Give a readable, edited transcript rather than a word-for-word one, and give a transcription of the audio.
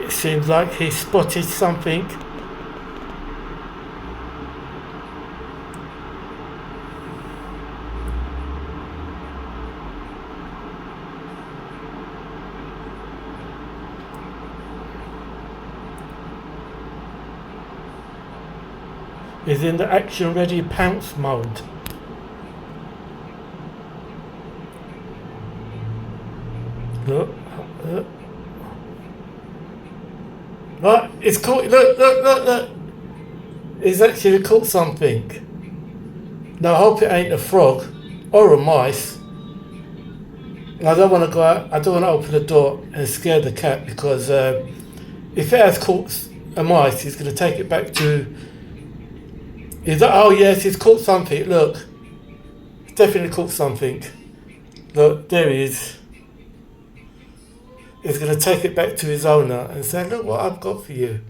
It seems like he spotted something. He's in the action ready pounce mode. Look, look. Right, it's caught. Look. He's actually caught something. Now I hope it ain't a frog or a mice. And I don't want to go out. I don't want to open the door and scare the cat because if it has caught a mice, he's going to take it back to. He's like, oh yes, he's caught something. Look, he's definitely caught something. Look, there he is. He's going to take it back to his owner and say, look what I've got for you.